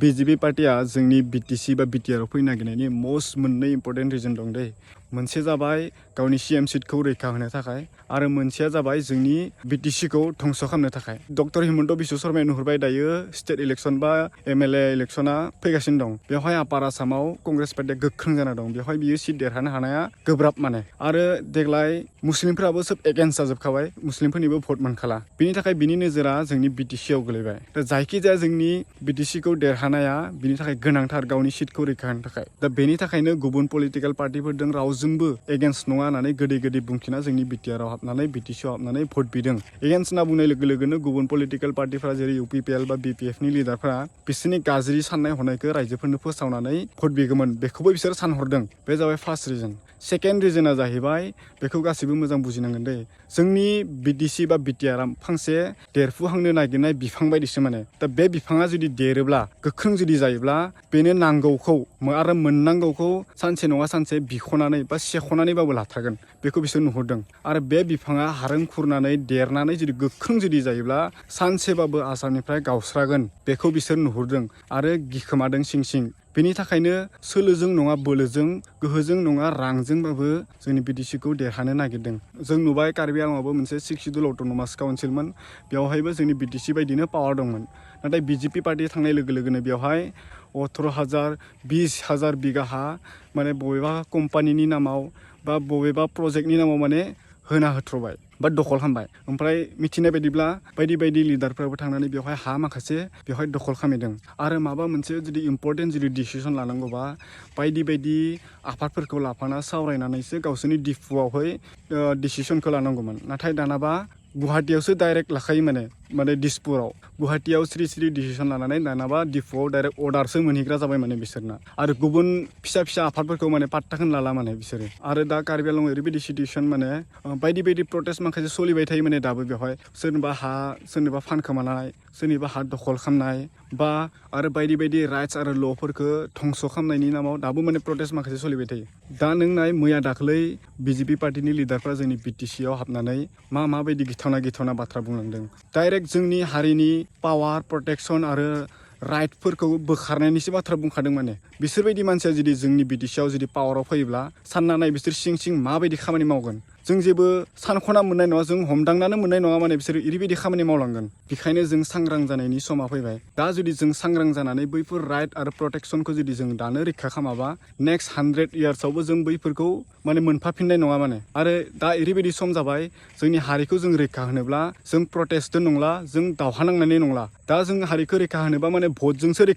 BJP पार्टिया जोंनि BTC बा BTR फैनो नागिरनायनि मोस्ट मोननै इम्पर्टेन्ट रिजन दं दै। मोनसे जाबाय गावनि CM सिटखौ रैखा होनो थाखाय आरो मोनसेया जाबाय जोंनि BTCखौ धंस खालामनो थाखाय। डक्टर हिमन्त बिश्व शर्माया नुहुरबाय दायो स्टेट इलेक्शन बा MLA इलेक्शना फैगासिनो दं। बेवहाय आपार आसामाव कंग्रेस पार्टिया गोख्रों जाना दं। बेवहाय बियो सिट देरहानो हानाया गोब्राब माने। आरो देग्लाय मुस्लिमफोराबो सोब एगेन्स्ट जाजोबखाबाय, मुस्लिमफोरनिबो भट मोनखाला। बिनि थाखाय बिनि नोजोरा जोंनि BTCआव गोलैबाय। दा जायखिजाया जोंनि BTCखौ देरहानाया बिनि थाखाय गोनांथार गावनि सिटखौ रैखा होनो थाखाय। दा बेनि थाखायनो गुबुन पलिटिकेल पार्टिफोरजों रावजोंबो एगेन्स्ट नङा होननानै गोदै गोदै बुंथिना जोंनि BTRआव हाबनानै BTCआव हाबनानै भट बिदों। एगेन्स्ट होनना बुंनाय लोगो लोगोनो गुबुन पलिटिकेल पार्टिफोरा जेरै UPPL बा BPFनि लिडारफोरा बिसोरनि गाज्रि साननाय हनायखौ रायजोफोरनो फोसावनानै भट बिगौमोन, बेखौबो बिसोर सानहरदों। बे जाबाय फार्स्ट रिजन। सेकेन्ड रिजना जाहैबाय बेखौ गासैबो मोजां बुजिनांगोन दै। जोंनि BTC बा BTRआ फांसे देरफुहांनो नागिरनाय बिफां बायदिसो माने। दा बे बिफाङा जुदि देरोब्ला, गोख्रों जुदि जायोब्ला बेनो नांगौखौ आरो मोननांगौखौ सानसे नङा सानसे बिख'नानै बा सेख'नानैबाबो लाथारगोन। बेखौ बिसोर नुहुरदों। आरो बे बिफाङा हारों खुरनानै देरनानै जुदि गोख्रों जुदि जायोब्ला सानसेबाबो आसामनिफ्राय गावस्रागोन। बेखौ बिसोर नुहुरदों आरो गिखोमादों सिं सिं। बेनि थाखायनो सोलोजों नङा बोलोजों, गोहोजों नङा रांजोंबाबो जोंनि BTCखौ देरहानो नागिरदों। जों नुबाय कार्बि आंलंआवबो मोनसे 6 शिड्युल अट'नमास काउन्सिलमोन। बेवहायबो जोंनि BTC बायदिनो पावार दंमोन। नाथाय BJP पार्टी थांनाय लोगो लोगोनो बेवहाय 18,000 20,000 बिगा हा माने बबेबा कम्पानिनि नामाव बा बबेबा प्रजेक्टनि नामाव माने होना होथ्र'बाय बा दखल खालामबाय। ओमफ्राय मिथिनाय बायदिब्ला बायदि बायदि लिडारफ्राबो थांनानै बेवहाय हा माखासे बेवहाय दखल खालामदों। आरो माबा मोनसे जुदि इम्पर्टेन्ट जुदि डिसिसन लानांगौबा बायदि बायदि आफादफोरखौ लाफाना सावरायनानैसो गावसोरनि डिफुआवहाय डिसिसनखौ लानांगौमोन। नाथाय दानाबा गुवाहाटीयावसो डाइरेक्ट लाखायो माने दिसपुराव। गुवाहाटीयाव स्रि स्रि डिसिसन लानानै दानाबा डिफुआव डाइरेक्ट अर्डारसो मोनहैग्रा जाबाय माने बिसोरना। आरो गुबुन फिसा फिसा आफादफोरखौ माने पात्ताखौनो लाला माने बिसोरो। आरो दा कार्बि आंलंआव ओरैबायदि सिटुएसन माने बायदि बायदि प्रटेस्ट माखासे सोलिबाय थायो माने दाबो बेवहाय। सोरनिबा हा, सोरनिबा फानखोमानाय, सोरनिबा हा दखल खालामनाय बा आरो बायदि बायदि राइट्स आरो ल'फोरखौ धंस खालामनायनि नामाव दाबो माने प्रटेस्ट माखासे सोलिबाय थायो। दा नों नाय मैया दाख्लै BJP पार्टिनि लिडारफ्रा जोंनि BTCआव हाबनानै माबायदि गिथावना बाथ्रा बुंलांदों। डाइरेक्ट जोंनि हारिनि पावार, प्रटेक्सन आरो राइटफोरखौ बोखारनायनिसो बाथ्रा बुंखादों माने। बिसोरबायदि मानसिया जुदि जोंनि BTCआव जुदि पावाराव फैयोब्ला सानना नाय बिसोर सिं सिं माबायदि खामानि मावगोन। जों जेबो सानख'ना मोननाय नङा, जों हमदांनानो मोननाय नङा माने बिसोर ओरैबायदि खामानि मावलांगोन। बेखायनो जों सांग्रां जानायनि समा फैबाय। दा जुदि जों सांग्रां जानानै बैफोर राइट आरो प्रटेक्सनखौ जुदि जों दानो रैखा खालामाबा नेक्स्ट 100 इयार्सआवबो जों बैफोरखौ माने मोनफाफिननाय नङा माने। आरो दा ओरैबायदि सम जाबाय जोंनि हारिखौ जों रैखा होनोब्ला जों प्रटेस्टजों नंला, जों दावहा नांनानै नंला। दा जों हारिखौ रैखा होनोबा माने भटजोंसो